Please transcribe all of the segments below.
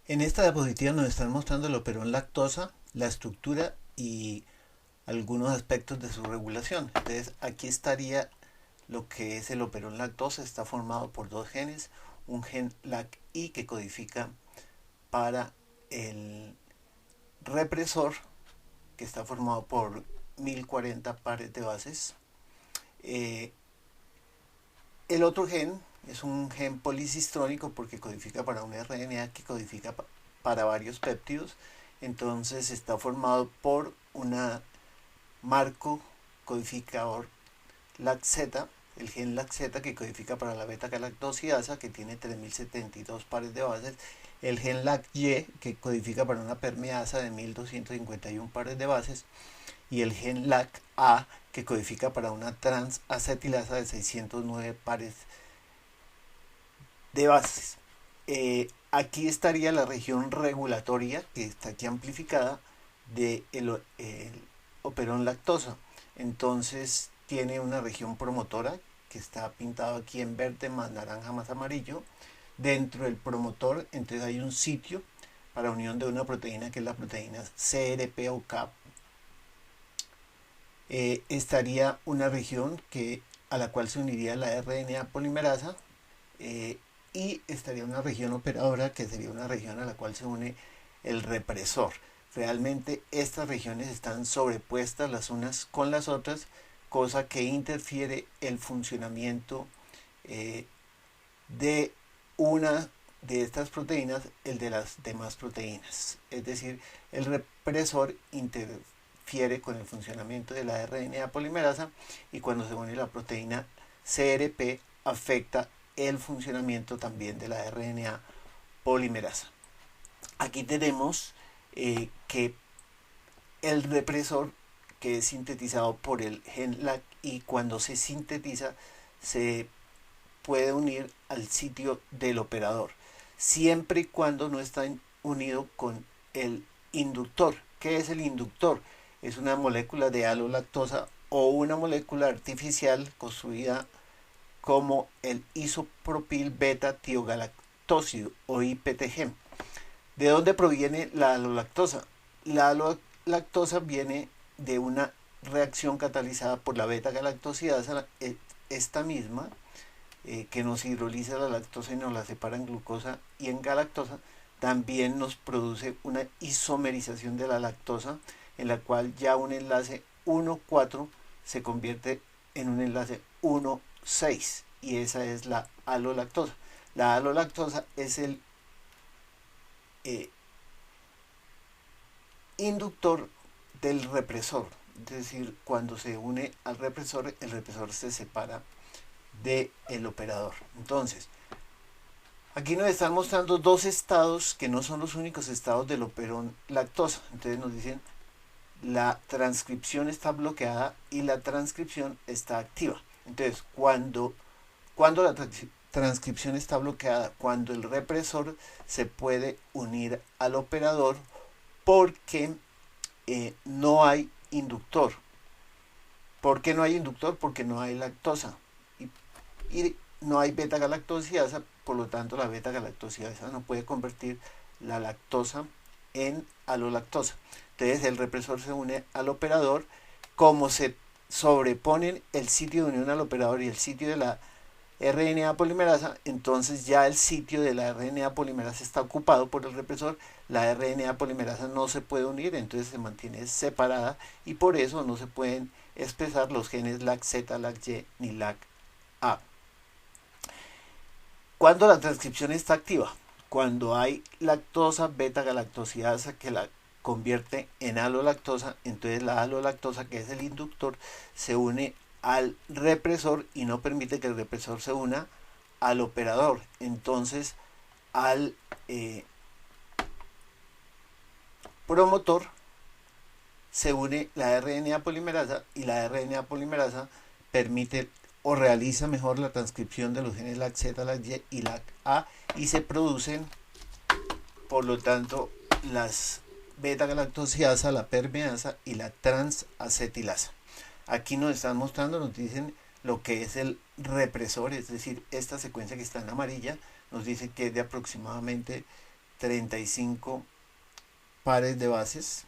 En esta diapositiva nos están mostrando el operón lactosa, la estructura y algunos aspectos de su regulación. Entonces aquí estaría lo que es el operón lactosa. Está formado por dos genes, un gen LAC-I que codifica para el represor, que está formado por 1040 pares de bases. Eh, el otro gen es un gen policistrónico porque codifica para un RNA que codifica para varios péptidos. Entonces está formado por una marco codificador LAC-Z, el gen LAC-Z que codifica para la beta-galactosidasa, que tiene 3072 pares de bases, el gen LAC-Y que codifica para una permeasa de 1251 pares de bases, y el gen LAC-A que codifica para una transacetilasa de 609 pares de bases. Aquí estaría la región regulatoria, que está aquí amplificada, de el operón lactosa. Entonces tiene una región promotora, que está pintado aquí en verde más naranja más amarillo. Dentro del promotor, entonces hay un sitio para unión de una proteína, que es la proteína CRP o CAP. Estaría una región a la cual se uniría la RNA polimerasa, y estaría una región operadora, que sería una región a la cual se une el represor. Realmente estas regiones están sobrepuestas las unas con las otras, cosa que interfiere el funcionamiento de una de estas proteínas, el de las demás proteínas. Es decir, el represor interfiere con el funcionamiento de la RNA polimerasa, y cuando se une la proteína CRP afecta el funcionamiento también de la RNA polimerasa. Aquí tenemos que el represor, que es sintetizado por el gen LAC, y cuando se sintetiza se puede unir al sitio del operador, siempre y cuando no está unido con el inductor. ¿Qué es el inductor? Es una molécula de alolactosa o una molécula artificial construida como el isopropil beta tiogalactósido o IPTG. ¿De dónde proviene la alolactosa? La alolactosa viene de una reacción catalizada por la beta galactosidasa, esta misma, que nos hidroliza la lactosa y nos la separa en glucosa y en galactosa. También nos produce una isomerización de la lactosa, en la cual ya un enlace 1,4 se convierte en un enlace 1,6, y esa es la alolactosa. La alolactosa es el inductor del represor, es decir, cuando se une al represor, el represor se separa del operador. Entonces, aquí nos están mostrando dos estados que no son los únicos estados del operón lactosa. Entonces nos dicen la transcripción está bloqueada y la transcripción está activa. Entonces, cuando la transcripción está bloqueada, cuando el represor se puede unir al operador porque no hay inductor. ¿Por qué no hay inductor? Porque no hay lactosa y no hay beta-galactosidasa, por lo tanto la beta-galactosidasa no puede convertir la lactosa en alolactosa. Entonces el represor se une al operador. Como se sobreponen el sitio de unión al operador y el sitio de la RNA polimerasa, entonces ya el sitio de la RNA polimerasa está ocupado por el represor. La RNA polimerasa no se puede unir, entonces se mantiene separada, y por eso no se pueden expresar los genes LAC-Z, LAC-Y ni LAC-A. Cuando la transcripción está activa, cuando hay lactosa beta-galactosidasa que la convierte en alolactosa, entonces la alolactosa, que es el inductor, se une al represor y no permite que el represor se una al operador. Entonces al promotor se une la RNA polimerasa, y la RNA polimerasa permite o realiza mejor la transcripción de los genes LAC-Z, LAC-Y y LAC-A, y se producen, por lo tanto, las beta-galactosidasa, la permeasa y la transacetilasa. Aquí nos están mostrando, nos dicen lo que es el represor, es decir, esta secuencia que está en amarilla nos dice que es de aproximadamente 35 pares de bases,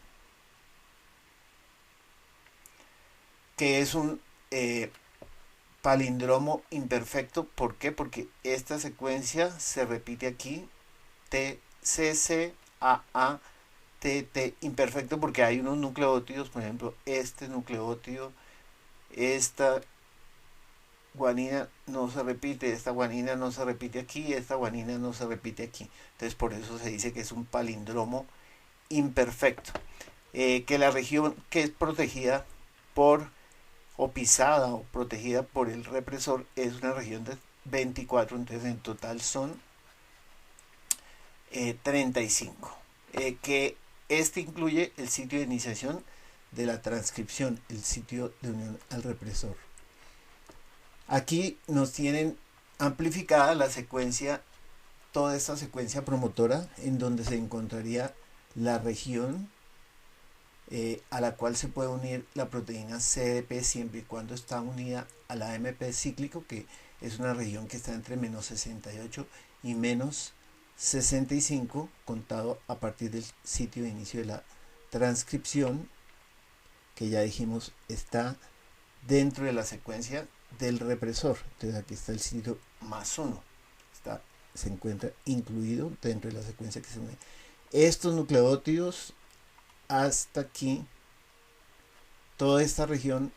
que es un palíndromo imperfecto. ¿Por qué? Porque esta secuencia se repite aquí, T, C, C, A, A, T, T, imperfecto, porque hay unos nucleótidos, por ejemplo, este nucleótido, esta guanina no se repite, esta guanina no se repite aquí, esta guanina no se repite aquí. Entonces por eso se dice que es un palíndromo imperfecto. Que la región que es protegida por o pisada o protegida por el represor es una región de 24, entonces en total son 35. Que este incluye el sitio de iniciación de la transcripción, el sitio de unión al represor. Aquí nos tienen amplificada la secuencia, toda esta secuencia promotora, en donde se encontraría la región a la cual se puede unir la proteína CDP siempre y cuando está unida a la AMP cíclico, que es una región que está entre menos 68 y menos 65, contado a partir del sitio de inicio de la transcripción, que ya dijimos está dentro de la secuencia del represor. Entonces aquí está el sitio más 1, se encuentra incluido dentro de la secuencia que se une. Estos nucleótidos hasta aquí, toda esta región,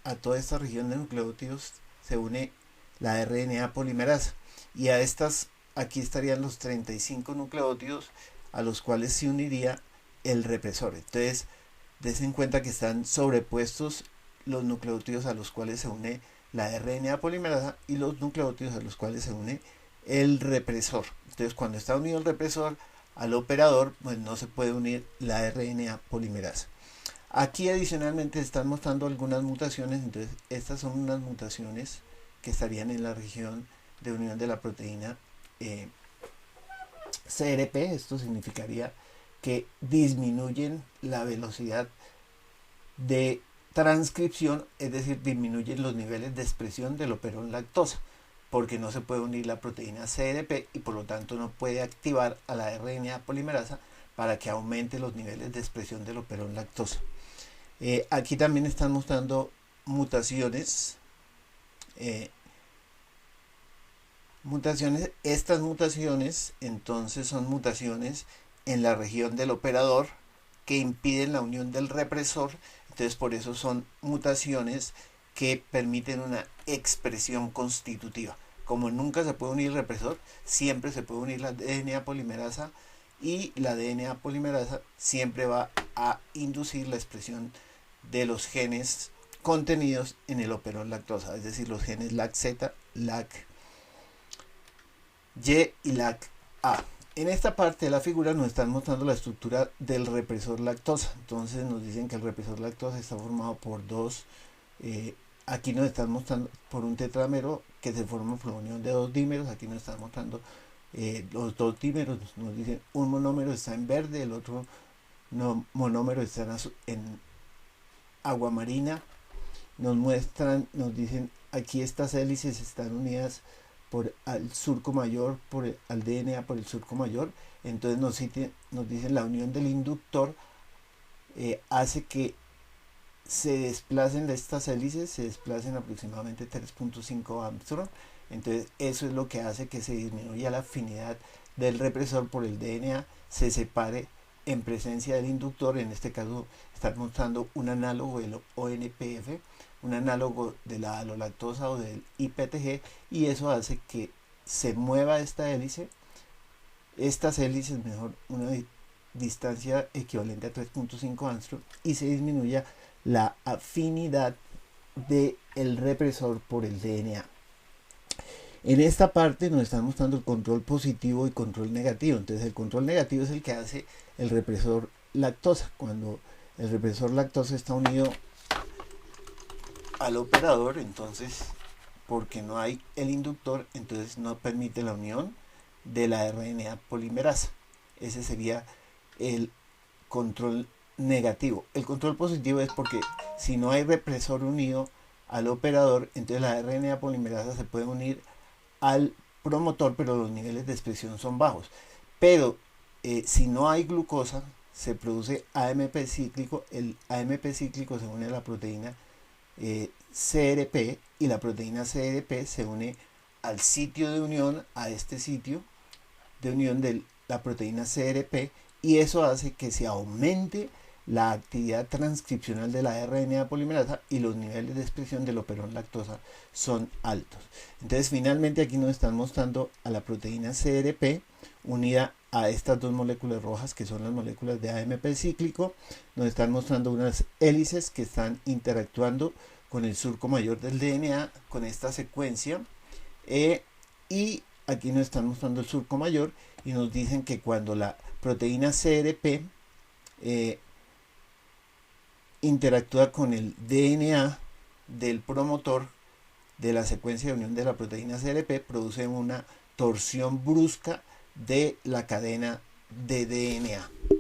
a toda esta región de nucleótidos se une la RNA polimerasa, y a estas aquí estarían los 35 nucleótidos a los cuales se uniría el represor. Entonces des en cuenta que están sobrepuestos los nucleótidos a los cuales se une la RNA polimerasa y los nucleótidos a los cuales se une el represor. Entonces cuando está unido el represor al operador, pues no se puede unir la RNA polimerasa. Aquí adicionalmente están mostrando algunas mutaciones. Entonces estas son unas mutaciones que estarían en la región de unión de la proteína CRP. Esto significaría que disminuyen la velocidad de transcripción, es decir, disminuyen los niveles de expresión del operón lactosa, porque no se puede unir la proteína CRP y por lo tanto no puede activar a la RNA polimerasa para que aumente los niveles de expresión del operón lactosa. Aquí también están mostrando mutaciones. Estas mutaciones entonces son mutaciones en la región del operador que impiden la unión del represor. Entonces por eso son mutaciones que permiten una expresión constitutiva. Como nunca se puede unir el represor, siempre se puede unir la DNA polimerasa, y la DNA polimerasa siempre va a inducir la expresión de los genes contenidos en el operón lactosa, es decir, los genes LAC-Z, LAC-Y y LAC-A. En esta parte de la figura nos están mostrando la estructura del represor lactosa. Entonces nos dicen que el represor lactosa está formado por dos, aquí nos están mostrando por un tetramero que se forma por la unión de dos dímeros. Aquí nos están mostrando los dos dímeros, nos dicen un monómero está en verde, el otro monómero está en agua marina. Nos dicen aquí estas hélices están unidas por al surco mayor, al DNA por el surco mayor. Entonces nos dicen la unión del inductor hace que se desplacen estas hélices, se desplacen aproximadamente 3.5 Armstrong. Entonces eso es lo que hace que se disminuya la afinidad del represor por el DNA, se separe en presencia del inductor. En este caso están mostrando un análogo del ONPF, un análogo de la alolactosa o del IPTG, y eso hace que se mueva esta hélice, estas hélices, mejor, una distancia equivalente a 3.5 Armstrong, y se disminuya la afinidad del represor por el DNA. En esta parte nos están mostrando el control positivo y control negativo. Entonces el control negativo es el que hace el represor lactosa. Cuando el represor lactosa está unido al operador, entonces porque no hay el inductor, entonces no permite la unión de la RNA polimerasa. Ese sería el control negativo. El control positivo es porque si no hay represor unido al operador, entonces la RNA polimerasa se puede unir al promotor, pero los niveles de expresión son bajos. Pero si no hay glucosa, se produce AMP cíclico. El AMP cíclico se une a la proteína CRP, y la proteína CRP se une al sitio de unión, a este sitio de unión de la proteína CRP, y eso hace que se aumente la actividad transcripcional de la RNA polimerasa y los niveles de expresión del operón lactosa son altos. Entonces finalmente aquí nos están mostrando a la proteína CRP unida a estas dos moléculas rojas que son las moléculas de AMP cíclico. Nos están mostrando unas hélices que están interactuando con el surco mayor del DNA, con esta secuencia, y aquí nos están mostrando el surco mayor y nos dicen que cuando la proteína CRP interactúa con el DNA del promotor de la secuencia de unión de la proteína CRP, produce una torsión brusca de la cadena de DNA.